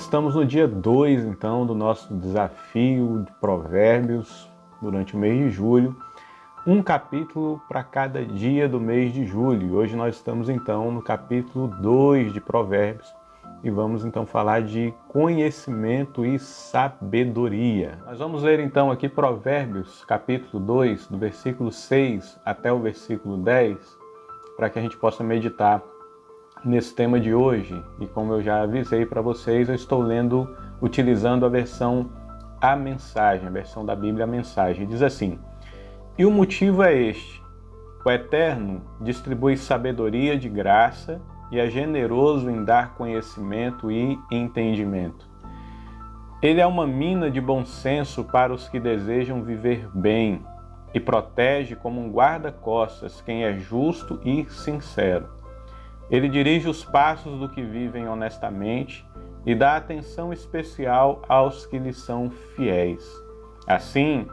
Estamos no dia 2, então, do nosso desafio de Provérbios durante o mês de julho. Um capítulo para cada dia do mês de julho. Hoje nós estamos, então, no capítulo 2 de Provérbios e vamos, então, falar de conhecimento e sabedoria. Nós vamos ler, então, aqui Provérbios, capítulo 2, do versículo 6 até o versículo 10, para que a gente possa meditar nesse tema de hoje. E como eu já avisei para vocês, eu estou utilizando a versão A Mensagem, a versão da Bíblia A Mensagem. Diz assim: e o motivo é este: o Eterno distribui sabedoria de graça e é generoso em dar conhecimento e entendimento. Ele é uma mina de bom senso para os que desejam viver bem e protege como um guarda-costas quem é justo e sincero. Ele dirige os passos do que vivem honestamente e dá atenção especial aos que lhe são fiéis. Assim,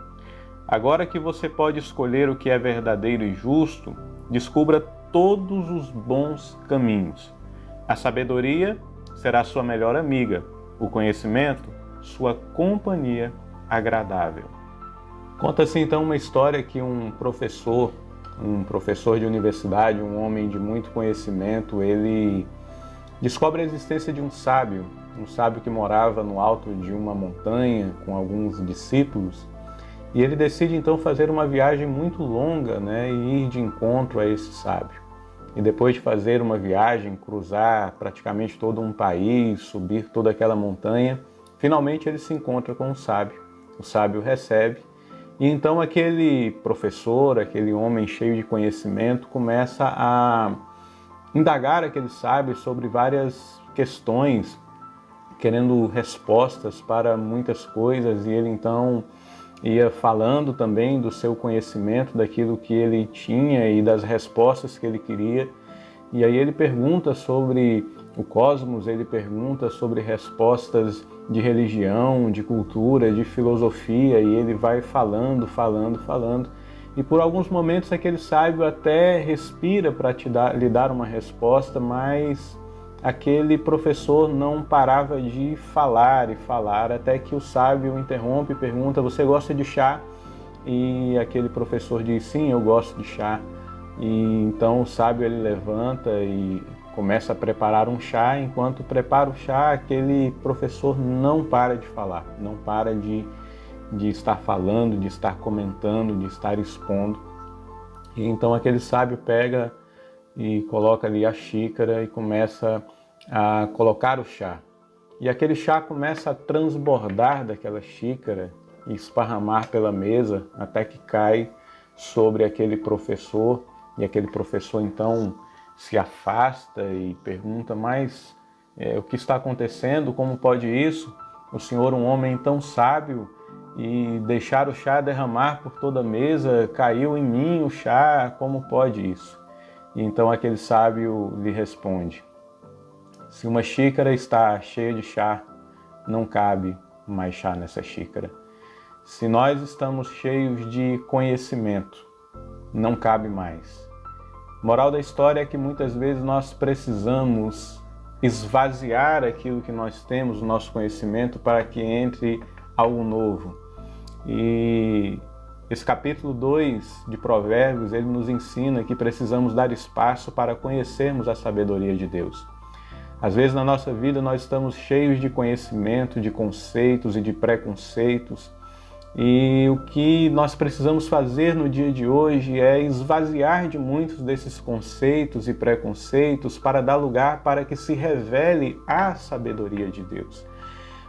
agora que você pode escolher o que é verdadeiro e justo, descubra todos os bons caminhos. A sabedoria será sua melhor amiga, o conhecimento, sua companhia agradável. Conta-se então uma história que um professor de universidade, um homem de muito conhecimento, ele descobre a existência de um sábio que morava no alto de uma montanha com alguns discípulos, e ele decide então fazer uma viagem muito longa, e ir de encontro a esse sábio. E depois de fazer uma viagem, cruzar praticamente todo um país, subir toda aquela montanha, finalmente ele se encontra com o sábio. O sábio recebe. E então aquele professor, aquele homem cheio de conhecimento, começa a indagar aquele sábio sobre várias questões, querendo respostas para muitas coisas, e ele então ia falando também do seu conhecimento, daquilo que ele tinha e das respostas que ele queria. E aí ele pergunta sobre o cosmos, ele pergunta sobre respostas de religião, de cultura, de filosofia, e ele vai falando. E por alguns momentos aquele sábio até respira para lhe dar uma resposta, mas aquele professor não parava de falar, até que o sábio o interrompe e pergunta: você gosta de chá? E aquele professor diz: sim, eu gosto de chá. E então o sábio ele levanta e começa a preparar um chá. Enquanto prepara o chá, aquele professor não para de falar, não para de estar falando, de estar comentando, de estar expondo. E então aquele sábio pega e coloca ali a xícara e começa a colocar o chá. E aquele chá começa a transbordar daquela xícara e esparramar pela mesa até que cai sobre aquele professor. E aquele professor então se afasta e pergunta: mas o que está acontecendo? Como pode isso? O senhor, um homem tão sábio, e deixar o chá derramar por toda a mesa, caiu em mim o chá, como pode isso? E então aquele sábio lhe responde: se uma xícara está cheia de chá, não cabe mais chá nessa xícara. Se nós estamos cheios de conhecimento, não cabe mais. Moral da história é que muitas vezes nós precisamos esvaziar aquilo que nós temos, o nosso conhecimento, para que entre algo novo. E esse capítulo 2 de Provérbios, ele nos ensina que precisamos dar espaço para conhecermos a sabedoria de Deus. Às vezes na nossa vida nós estamos cheios de conhecimento, de conceitos e de preconceitos, e o que nós precisamos fazer no dia de hoje é esvaziar de muitos desses conceitos e preconceitos para dar lugar para que se revele a sabedoria de Deus.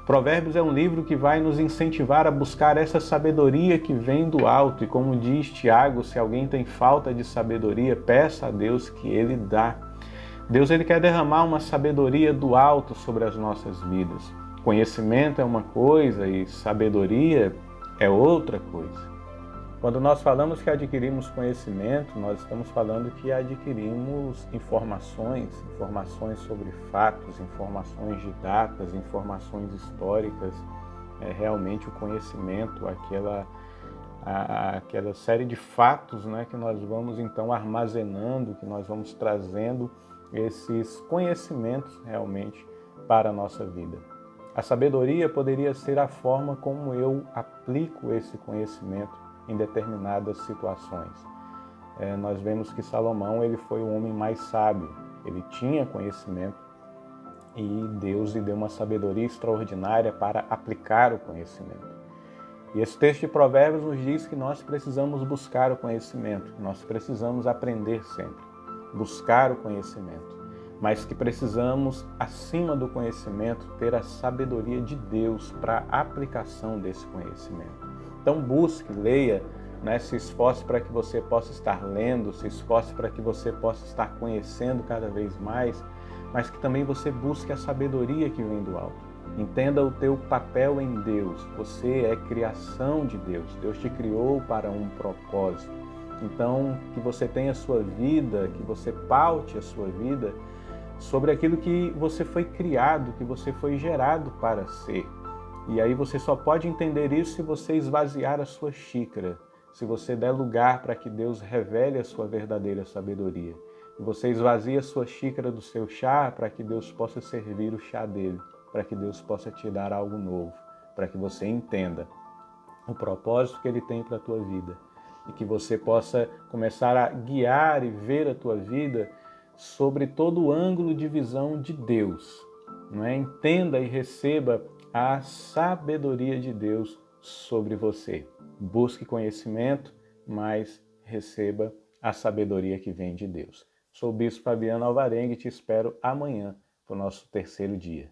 Provérbios é um livro que vai nos incentivar a buscar essa sabedoria que vem do alto, e como diz Tiago, se alguém tem falta de sabedoria, peça a Deus que Ele dá. Deus ele quer derramar uma sabedoria do alto sobre as nossas vidas. Conhecimento é uma coisa e sabedoria é outra coisa. Quando nós falamos que adquirimos conhecimento, nós estamos falando que adquirimos informações sobre fatos, informações de datas, informações históricas. É realmente o conhecimento, aquela série de fatos, que nós vamos então armazenando, que nós vamos trazendo esses conhecimentos realmente para a nossa vida. A sabedoria poderia ser a forma como eu aplico esse conhecimento em determinadas situações. Nós vemos que Salomão ele foi o homem mais sábio, ele tinha conhecimento e Deus lhe deu uma sabedoria extraordinária para aplicar o conhecimento. E esse texto de Provérbios nos diz que nós precisamos buscar o conhecimento, nós precisamos aprender sempre, buscar o conhecimento, mas que precisamos, acima do conhecimento, ter a sabedoria de Deus para a aplicação desse conhecimento. Então busque, leia, se esforce para que você possa estar lendo, se esforce para que você possa estar conhecendo cada vez mais, mas que também você busque a sabedoria que vem do alto. Entenda o teu papel em Deus. Você é criação de Deus. Deus te criou para um propósito. Então, que você tenha a sua vida, que você paute a sua vida sobre aquilo que você foi criado, que você foi gerado para ser. E aí você só pode entender isso se você esvaziar a sua xícara, se você der lugar para que Deus revele a sua verdadeira sabedoria. E você esvazia a sua xícara do seu chá para que Deus possa servir o chá dele, para que Deus possa te dar algo novo, para que você entenda o propósito que Ele tem para a tua vida e que você possa começar a guiar e ver a tua vida sobre todo o ângulo de visão de Deus. Entenda e receba a sabedoria de Deus sobre você. Busque conhecimento, mas receba a sabedoria que vem de Deus. Sou o Bispo Fabiano Alvarenga e te espero amanhã para o nosso terceiro dia.